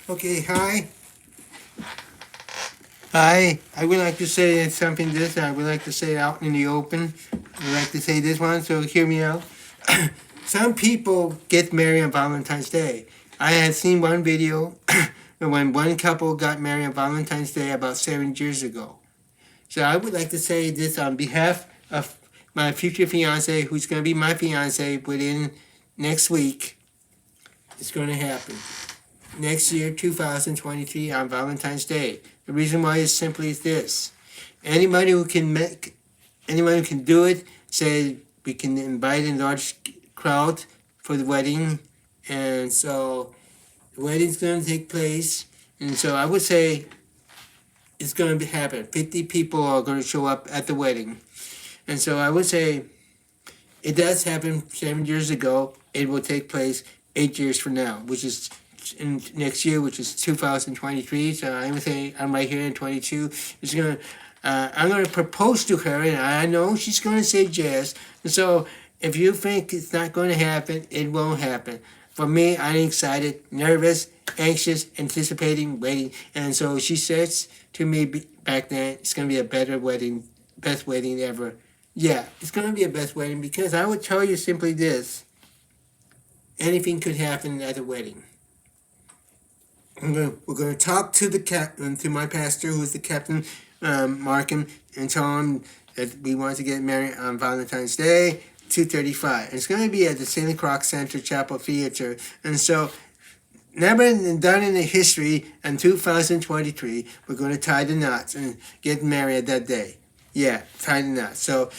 Okay, hi. Hi. I would like to say something this. I would like to say out in the open. I would like to say this one, so hear me out. Some people get married on Valentine's Day. I had seen one video when one couple got married on Valentine's Day about 7 years ago. So I would like to say this on behalf of my future fiance, who's going to be my fiance within next week. It's going to happen. Next year, 2023, on Valentine's Day. The reason why is simply this. Anyone who can do it, say we can invite a large crowd for the wedding. And so the wedding's going to take place. And so I would say it's going to happen. 50 people are going to show up at the wedding. And so I would say it does happen 7 years ago. It will take place 8 years from now, which is in next year, which is 2023. So I would say I'm right here in 22. I'm gonna propose to her, and I know she's gonna say yes. And so if you think it's not going to happen, it won't happen. For me, I'm excited, nervous, anxious, anticipating, waiting. And so she says to me back then, it's gonna be a better wedding, best wedding ever. Yeah, it's gonna be a best wedding because I would tell you simply this: anything could happen at a wedding. We're going to talk to the captain, to my pastor, who's the captain, Markham, and tell him that we want to get married on Valentine's Day, 2:35. And it's going to be at the St. Croix Center Chapel Theater. And so, never done in the history, in 2023, we're going to tie the knots and get married that day. Yeah, tie the knots. So,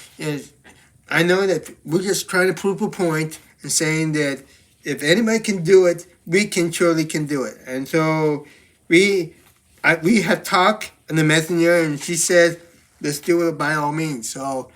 I know that we're just trying to prove a point and saying that if anybody can do it, we surely can do it. And so we have talked in the messenger, and she said, let's do it by all means. So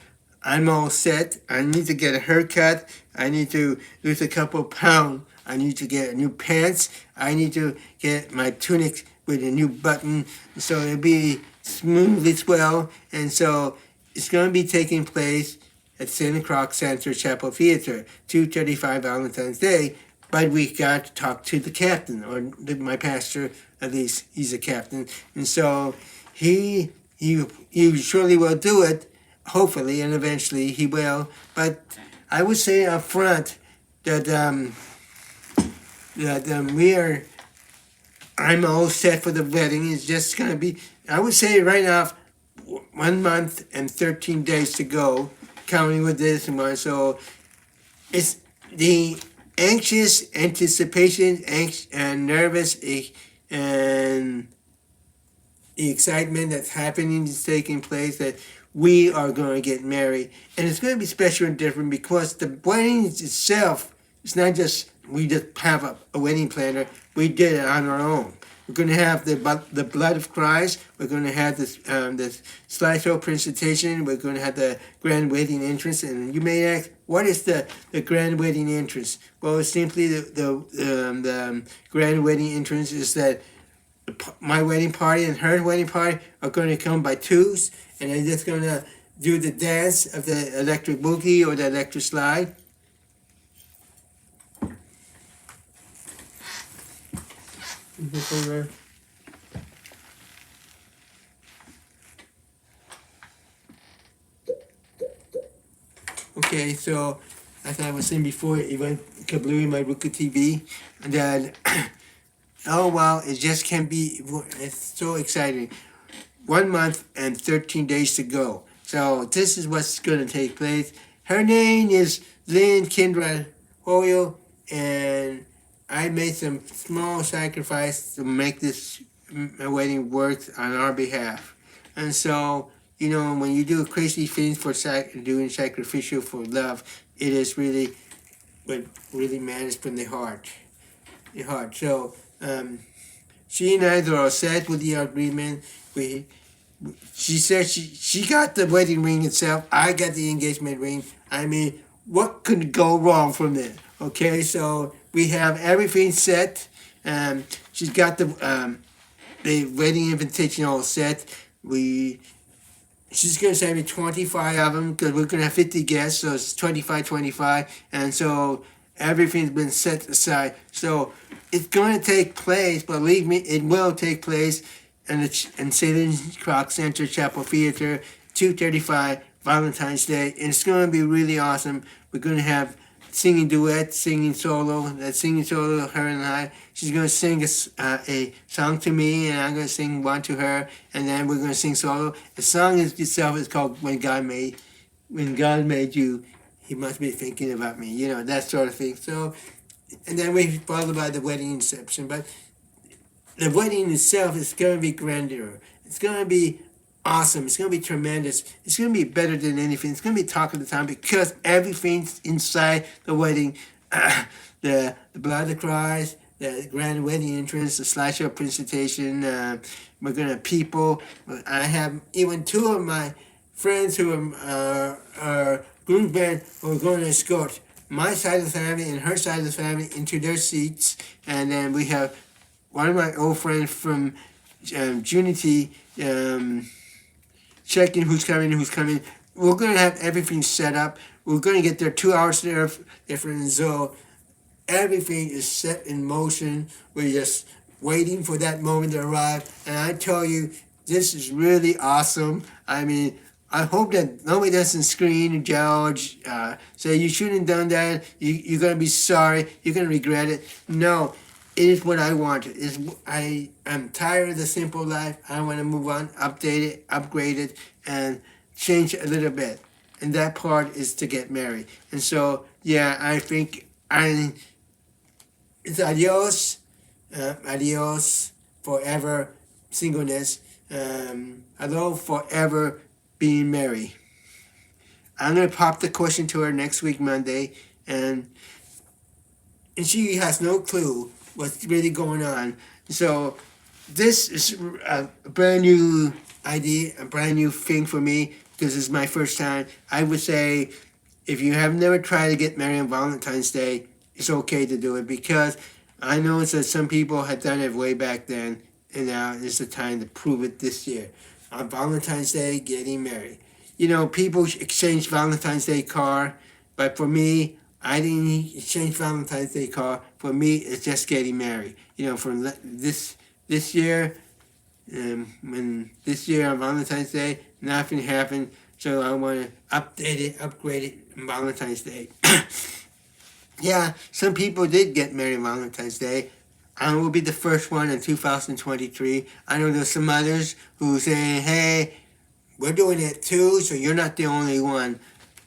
I'm all set. I need to get a haircut. I need to lose a couple of pounds. I need to get new pants. I need to get my tunic with a new button so it'll be smoothly swell. And so it's going to be taking place at St. Croix Center Chapel Theater, 2:35 Valentine's Day. But we got to talk to the captain, or my pastor, at least he's a captain. And so he surely will do it, hopefully, and eventually he will. But I would say up front that I'm all set for the wedding. It's just going to be, I would say right now, 1 month and 13 days to go, counting with this and one. So it's the anxious anticipation, and nervous, and the excitement that's happening is taking place, that we are going to get married. And it's going to be special and different because the wedding itself, it's not just we just have a wedding planner. We did it on our own. We're going to have the blood of Christ. We're going to have this slideshow presentation. We're going to have the grand wedding entrance. And you may ask, what is the grand wedding entrance? Well, it's simply the grand wedding entrance is that my wedding party and her wedding party are going to come by twos, and they're just going to do the dance of the electric boogie or the electric slide. Okay, so as I was saying before, it went kablooey my Roku TV, and then oh wow, it just can't be. It's so exciting. 1 month and 13 days to go. So this is what's going to take place. Her name is Lynn Kendra Hoyle, and I made some small sacrifice to make this wedding work on our behalf. And so, you know, when you do crazy things for doing sacrificial for love, it is really what really matters from the heart. The heart. So, she and I are all set with the agreement. She said she got the wedding ring itself. I got the engagement ring. I mean, what could go wrong from there? Okay, so we have everything set. She's got the wedding invitation all set. She's going to send me 25 of them because we're going to have 50 guests, so it's 25. And so Everything's been set aside. So it's going to take place, believe me, it will take place in St. Croc Center Chapel Theater, 2:35, Valentine's Day. And it's going to be really awesome. We're going to have singing duet, singing solo. That singing solo, her and I. She's going to sing a song to me, and I'm going to sing one to her, and then we're going to sing solo. The song itself is called When God Made You, He Must Be Thinking About Me. You know, that sort of thing. So, and then we followed by the wedding reception. But the wedding itself is going to be grandeur. It's going to be awesome. It's going to be tremendous. It's going to be better than anything. It's going to be talk of the town because everything's inside the wedding. The Blood of Christ, the grand wedding entrance, the slideshow presentation. We're going to have people. I have even two of my friends who are groomsmen who are going to escort my side of the family and her side of the family into their seats. And then we have one of my old friends from Unity checking who's coming. We're going to have everything set up. We're going to get there 2 hours different. So everything is set in motion. We're just waiting for that moment to arrive. And I tell you, this is really awesome. I mean, I hope that nobody doesn't scream and judge, say you shouldn't have done that, you're going to be sorry, you're going to regret it. No, it is what I want. I'm tired of the simple life. I want to move on, update it, upgrade it, and change it a little bit. And that part is to get married. And so, yeah, I think it's adios, adios, forever singleness. Hello, forever being married. I'm going to pop the question to her next week, Monday, and she has no clue what's really going on. So this is a brand new idea, a brand new thing for me, because it's my first time. I would say if you have never tried to get married on Valentine's Day, it's okay to do it, because I know that some people had done it way back then, and now is the time to prove it this year. On Valentine's Day, getting married. You know, people exchange Valentine's Day card, but for me, I didn't exchange Valentine's Day card. For me, it's just getting married. You know, from this year, when this year on Valentine's Day, nothing happened, so I want to update it, upgrade it on Valentine's Day. Yeah, some people did get married on Valentine's Day. I will be the first one in 2023. I know there's some others who saying, hey, we're doing it too, so you're not the only one.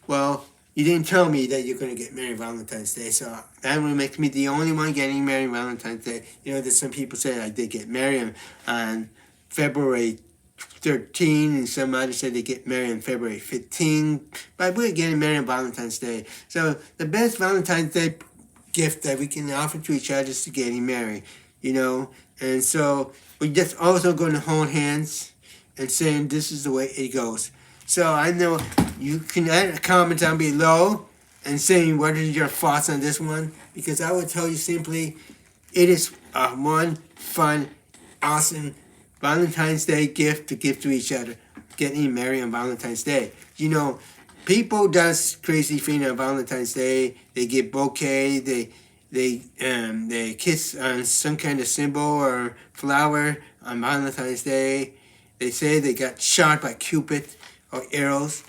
Well, you didn't tell me that you're going to get married Valentine's Day, so that would make me the only one getting married Valentine's Day. You know, there's some people say I did get married on February 13, and some others said they get married on February 15, but we're getting married on Valentine's Day. So the best Valentine's Day gift that we can offer to each other is to getting married, you know. And so we're just also going to hold hands and saying this is the way it goes. So I know you can add a comment down below and saying what is your thoughts on this one, because I will tell you simply, it is one fun, awesome Valentine's Day gift to give to each other, getting married on Valentine's Day. You know, people does crazy thing on Valentine's Day. They get bouquet. They kiss on some kind of symbol or flower on Valentine's Day. They say they got shot by Cupid or arrows.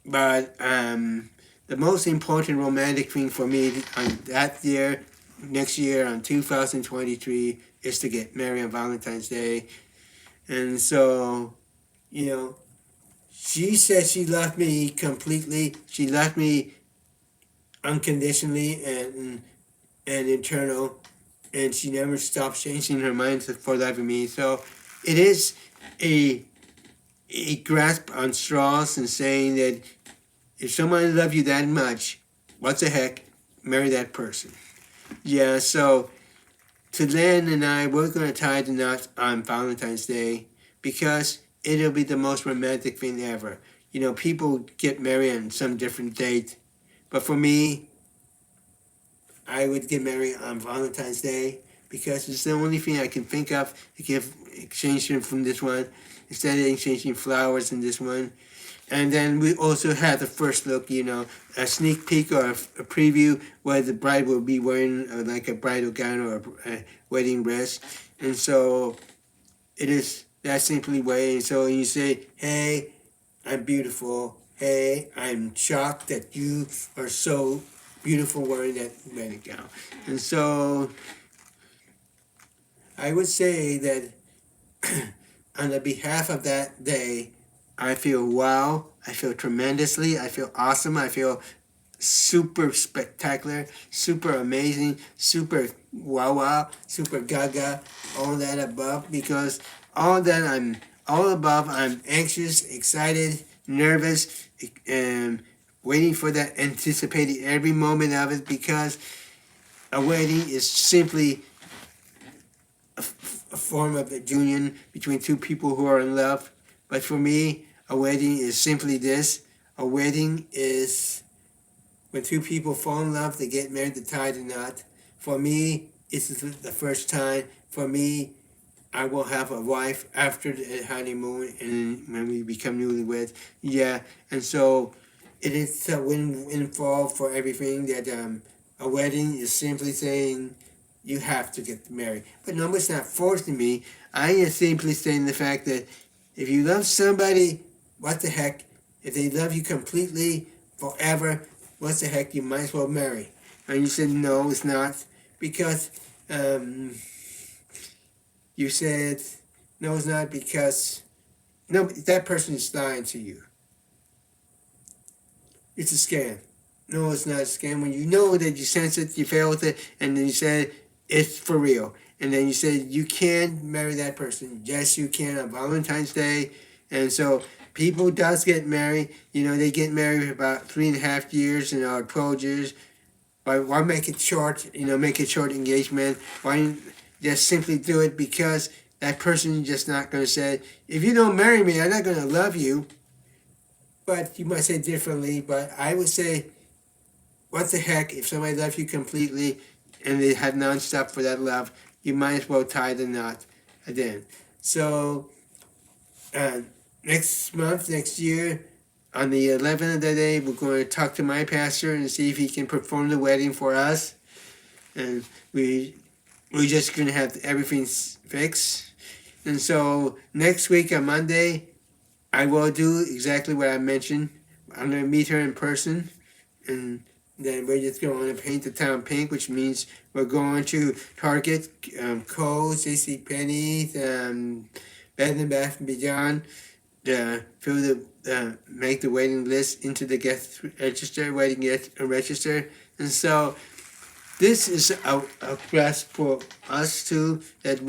But the most important romantic thing for me on that year, next year on 2023, is to get married on Valentine's Day. And so, you know, she said she loved me completely. She loved me unconditionally and internal, and she never stopped changing her mind for loving me. So it is a grasp on straws and saying that if someone loves you that much, what the heck, marry that person. Yeah, so to Lynn and I, we're going to tie the knot on Valentine's Day because it'll be the most romantic thing ever. You know, people get married on some different date, but for me, I would get married on Valentine's Day because it's the only thing I can think of to give exchange from this one instead of exchanging flowers in this one. And then we also had the first look, a sneak peek or a preview where the bride will be wearing like a bridal gown or a wedding dress. And so it is that simply way. And so you say, hey, I'm beautiful. Hey, I'm shocked that you are so beautiful wearing that wedding gown. And so I would say that on the behalf of that day, I feel wow, I feel tremendously, I feel awesome, I feel super spectacular, super amazing, super wow, super gaga, all that above, because all above, I'm anxious, excited, nervous, and waiting for that, anticipating every moment of it, because a wedding is simply a form of a union between two people who are in love. But for me, a wedding is simply this. A wedding is when two people fall in love, they get married, they tie the knot. For me, it's the first time. For me, I will have a wife after the honeymoon and when we become newlyweds. Yeah, and so it is a win-win for everything that a wedding is simply saying you have to get married. But no, it's not forcing me. I am simply saying the fact that if you love somebody, what the heck? If they love you completely, forever, what the heck? You might as well marry. And you said, no, it's not. Because you said, no, it's not because, no, that person is lying to you. It's a scam. No, it's not a scam. When you know that you sense it, you fail with it, and then you said, it's for real. And then you said, you can marry that person. Yes, you can on Valentine's Day. And so people does get married. They get married for about 3.5 years, 12 years. Why make it short? Make it short engagement. Why just simply do it? Because that person is just not going to say, if you don't marry me, I'm not going to love you. But you might say differently. But I would say, what the heck? If somebody loves you completely and they have nonstop for that love, you might as well tie the knot then. So next year, on the 11th of the day, we're going to talk to my pastor and see if he can perform the wedding for us. And we're just going to have everything fixed. And so next week on Monday, I will do exactly what I mentioned. I'm going to meet her in person. And then we're just going to paint the town pink, which means we're going to Target, Kohl's, JCPenney, Bed and Bath & Beyond, make the waiting list into the guest register, waiting guest register. And so this is a quest for us too, that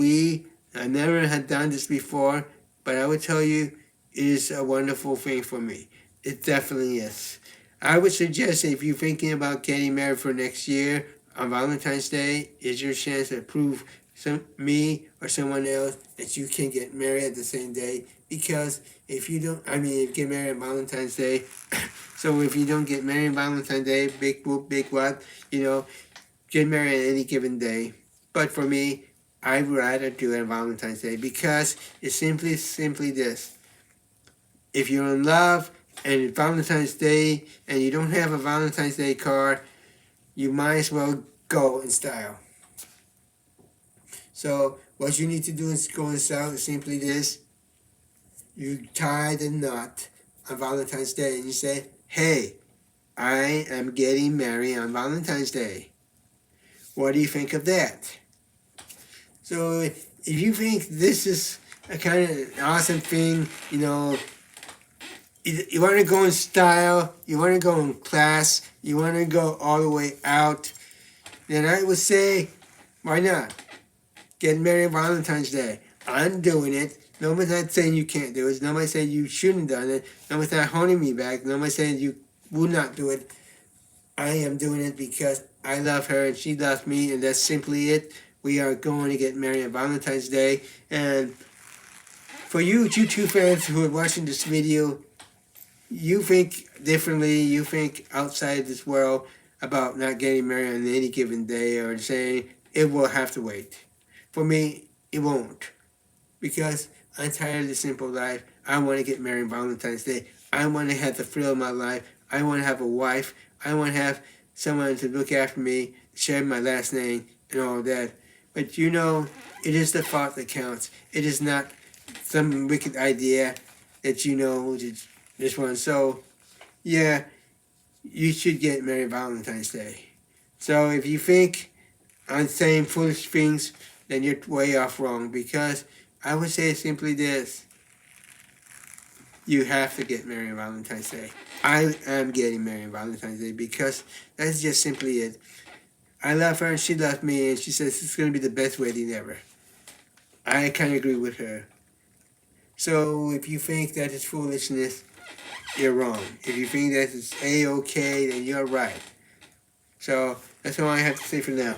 I never had done this before, but I would tell you, it is a wonderful thing for me. It definitely is. I would suggest if you're thinking about getting married for next year, on Valentine's Day is your chance to prove me or someone else that you can get married at the same day. Because if you don't, if you get married on Valentine's Day, so if you don't get married on Valentine's Day, big whoop, big what, get married on any given day. But for me, I'd rather do it on Valentine's Day because it's simply this. If you're in love and it's Valentine's Day and you don't have a Valentine's Day card, you might as well go in style. So what you need to do is go in style is simply this. You tie the knot on Valentine's Day and you say, hey, I am getting married on Valentine's Day. What do you think of that? So if you think this is a kind of awesome thing, you want to go in style, you want to go in class, you want to go all the way out, then I would say, why not? Get married on Valentine's Day. I'm doing it. Nobody's not saying you can't do it. Nobody's saying you shouldn't have done it. Nobody's not holding me back. Nobody's saying you would not do it. I am doing it because I love her and she loves me, and that's simply it. We are going to get married on Valentine's Day. And for you two fans who are watching this video, you think differently, you think outside this world about not getting married on any given day or saying it will have to wait. For me, it won't. Because I'm tired of the simple life. I want to get married on Valentine's Day. I want to have the thrill of my life. I want to have a wife. I want to have someone to look after me, share my last name, and all that. But you know, it is the thought that counts. It is not some wicked idea that you know this one. So, yeah, you should get married Valentine's Day. So if you think I'm saying foolish things, then you're way off wrong, because I would say simply this: you have to get married on Valentine's Day. I am getting married on Valentine's Day because that's just simply it. I love her and she loves me, and she says it's going to be the best wedding ever. I kind of agree with her. So if you think that is foolishness, you're wrong. If you think that it's A-okay, then you're right. So that's all I have to say for now.